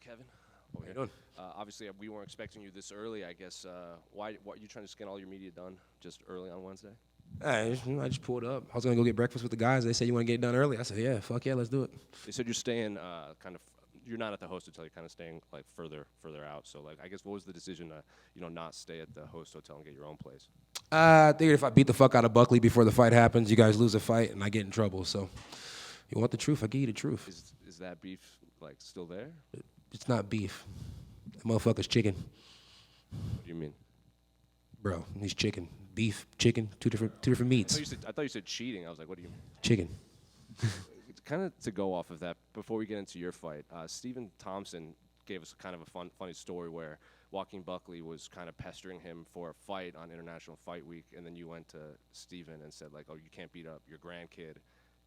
Kevin. How you doing? Obviously, we weren't expecting you this early. I guess why are you trying to skin all your media done just early on Wednesday? I just pulled up. I was gonna go get breakfast with the guys. They said you want to get it done early. I said, yeah, fuck yeah, let's do it. They said you're staying you're not at the host hotel. You're kind of staying like further out. So like, I guess what was the decision to not stay at the host hotel and get your own place? I figured if I beat the fuck out of Buckley before the fight happens, you guys lose a fight and I get in trouble. So, you want the truth? I give you the truth. Is that beef like still there? It's not beef. That motherfucker's chicken. What do you mean? Bro, he's chicken. Beef, chicken, two different meats. I thought you said cheating. I was like, what do you mean? Chicken. Kind of to go off of that, before we get into your fight, Stephen Thompson gave us kind of a funny story where Joaquin Buckley was kind of pestering him for a fight on International Fight Week, and then you went to Stephen and said, like, oh, you can't beat up your grandkid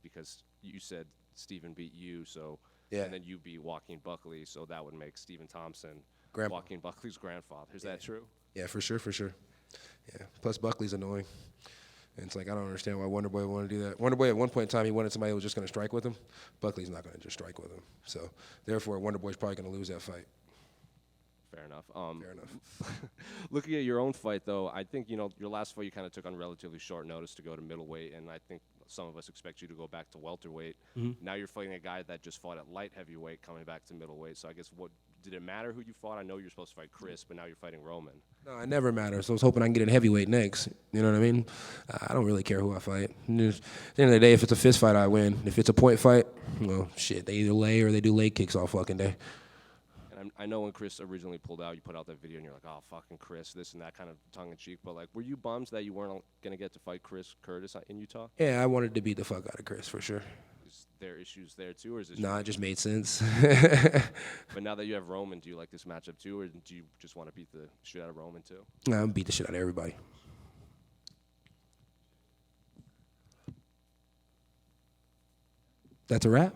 because you said Stephen beat you, so yeah. And then you beat Joaquin Buckley, so that would make Stephen Thompson Joaquin Buckley's grandfather. Is that true? Yeah, for sure. Yeah. Plus, Buckley's annoying. And it's like, I don't understand why Wonder Boy would want to do that. Wonder Boy, at one point in time, he wanted somebody who was just going to strike with him. Buckley's not going to just strike with him. So, therefore, Wonder Boy's probably going to lose that fight. Fair enough. Fair enough. Looking at your own fight, though, I think, your last fight you kind of took on relatively short notice to go to middleweight, and I think some of us expect you to go back to welterweight. Mm-hmm. Now you're fighting a guy that just fought at light heavyweight coming back to middleweight. So I guess did it matter who you fought? I know you're supposed to fight Chris, but now you're fighting Roman. No, it never matters. So I was hoping I can get in heavyweight next. You know what I mean? I don't really care who I fight. At the end of the day, if it's a fist fight, I win. If it's a point fight, well, shit, they either lay or they do leg kicks all fucking day. And I know when Chris originally pulled out, you put out that video and you're like, oh, fucking Chris, this and that, kind of tongue-in-cheek. But, like, were you bummed that you weren't going to get to fight Chris Curtis in Utah? Yeah, I wanted to beat the fuck out of Chris, for sure. Is there issues there, too, or is this... Nah, it just made sense. But now that you have Roman, do you like this matchup, too, or do you just want to beat the shit out of Roman, too? Nah, I'm beat the shit out of everybody. That's a wrap?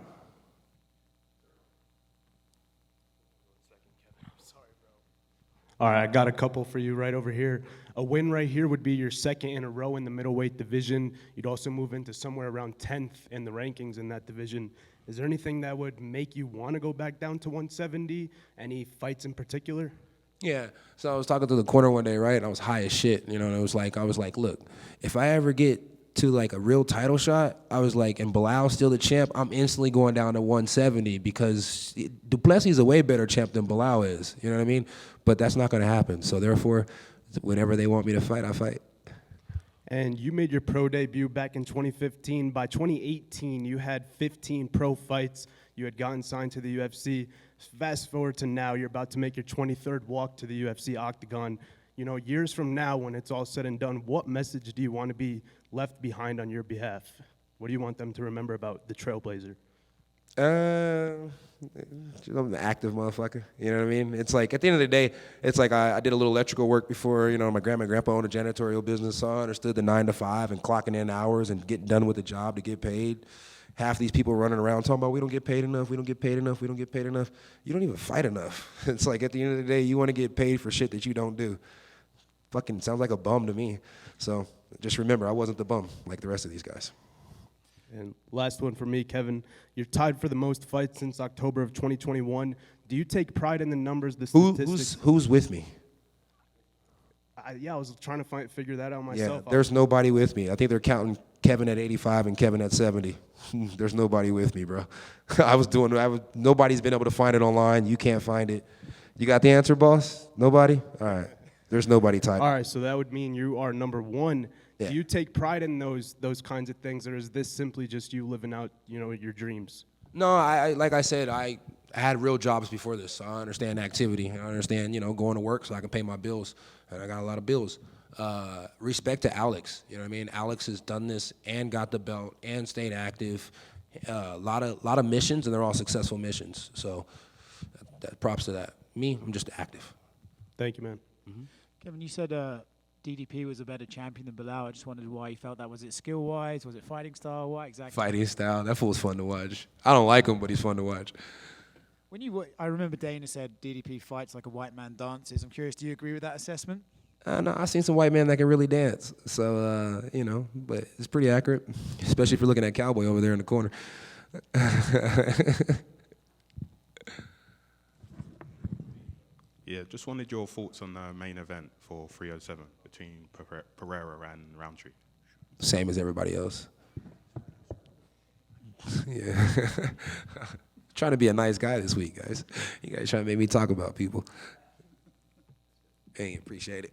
All right, I got a couple for you right over here. A win right here would be your second in a row in the middleweight division. You'd also move into somewhere around 10th in the rankings in that division. Is there anything that would make you want to go back down to 170? Any fights in particular? Yeah. So I was talking to the corner one day, right? And I was high as shit, and I was like, look, if I ever get to like a real title shot, I was like, and Bilal's still the champ, I'm instantly going down to 170 because Duplessis is a way better champ than Bilal is. You know what I mean? But that's not going to happen. So therefore, whenever they want me to fight, I fight. And you made your pro debut back in 2015. By 2018, you had 15 pro fights. You had gotten signed to the UFC. Fast forward to now, you're about to make your 23rd walk to the UFC octagon. Years from now, when it's all said and done, what message do you want to be left behind on your behalf? What do you want them to remember about the Trailblazer? I'm an active motherfucker. You know what I mean? It's like, at the end of the day, it's like I did a little electrical work before. My grandma and grandpa owned a janitorial business, so I understood the 9 to 5 and clocking in hours and getting done with the job to get paid. Half these people running around talking about we don't get paid enough, we don't get paid enough, we don't get paid enough. You don't even fight enough. It's like, at the end of the day, you want to get paid for shit that you don't do. Fucking sounds like a bum to me. So just remember, I wasn't the bum like the rest of these guys. And last one for me, Kevin. You're tied for the most fights since October of 2021. Do you take pride in the numbers, the statistics? Who's with me? I was trying to figure that out myself. Yeah, there's nobody with me. I think they're counting Kevin at 85 and Kevin at 70. There's nobody with me, bro. Nobody's been able to find it online. You can't find it. You got the answer, boss? Nobody? All right. There's nobody tied. All right, so that would mean you are number one. Yeah. Do you take pride in those kinds of things, or is this simply just you living out, your dreams? No, like I said, I had real jobs before this, so I understand activity. I understand, going to work so I can pay my bills, and I got a lot of bills. Respect to Alex, you know what I mean? Alex has done this and got the belt and stayed active. A lot of missions, and they're all successful missions. So, props to that. Me, I'm just active. Thank you, man. Mm-hmm. Kevin, you said DDP was a better champion than Bilal. I just wondered why you felt that. Was it skill-wise? Was it fighting style? What exactly? Fighting style. That fool's fun to watch. I don't like him, but he's fun to watch. I remember Dana said DDP fights like a white man dances. I'm curious, do you agree with that assessment? No, I've seen some white men that can really dance. So, but it's pretty accurate, especially if you're looking at Cowboy over there in the corner. Yeah, just wanted your thoughts on the main event for 307 between Pereira and Roundtree. Same as everybody else. Yeah. Trying to be a nice guy this week, guys. You guys trying to make me talk about people. Hey, appreciate it.